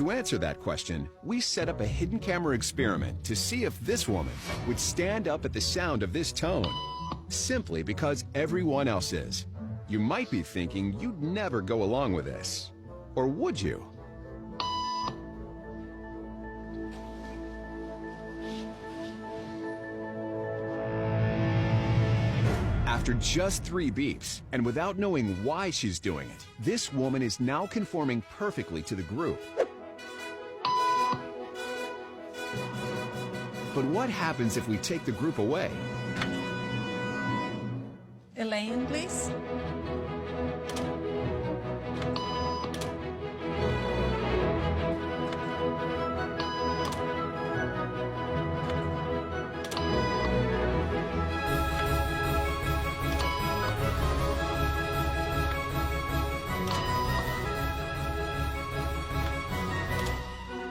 To answer that question, we set up a hidden camera experiment to see if this woman would stand up at the sound of this tone, simply because everyone else is. You might be thinking you'd never go along with this. Or would you? After just 3 beeps, and without knowing why she's doing it, this woman is now conforming perfectly to the group. But what happens if we take the group away? Elaine, please.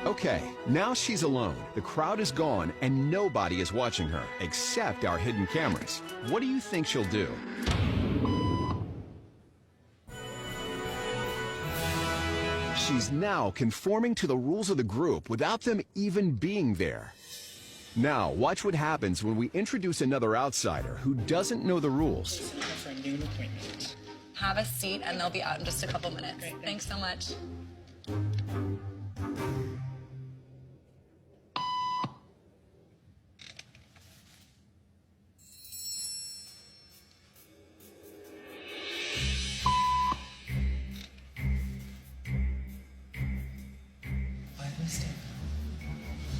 Okay, now she's alone. The crowd is gone and nobody is watching her, except our hidden cameras. What do you think she'll do? She's now conforming to the rules of the group without them even being there. Now, watch what happens when we introduce another outsider who doesn't know the rules. For a noon appointment. Have a seat and they'll be out in just a couple minutes. Great, thanks so much.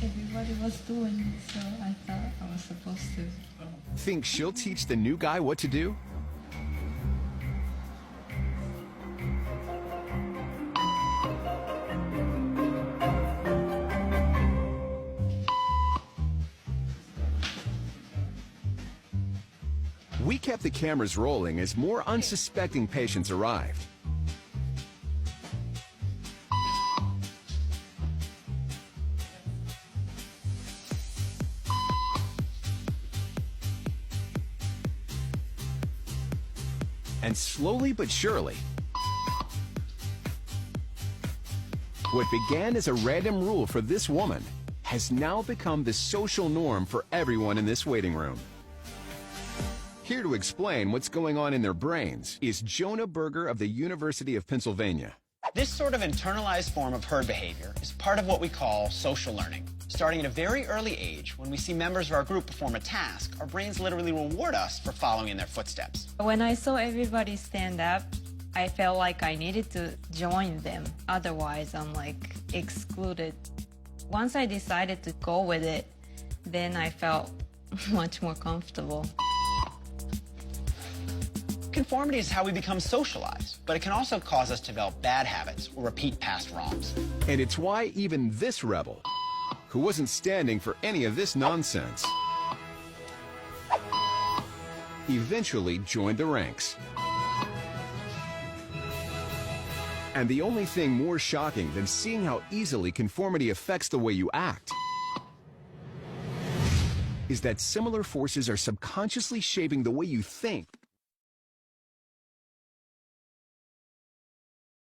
Everybody was doing, so I thought I was supposed to. Think she'll teach the new guy what to do? We kept the cameras rolling as more unsuspecting patients arrived. And slowly but surely, what began as a random rule for this woman has now become the social norm for everyone in this waiting room. Here to explain what's going on in their brains is Jonah Berger of the University of Pennsylvania. This sort of internalized form of herd behavior is part of what we call social learning. Starting at a very early age, when we see members of our group perform a task, our brains literally reward us for following in their footsteps. When I saw everybody stand up, I felt like I needed to join them. Otherwise, I'm like excluded. Once I decided to go with it, then I felt much more comfortable. Conformity is how we become socialized, but it can also cause us to develop bad habits or repeat past wrongs. And it's why even this rebel, who wasn't standing for any of this nonsense, eventually joined the ranks. And the only thing more shocking than seeing how easily conformity affects the way you act is that similar forces are subconsciously shaping the way you think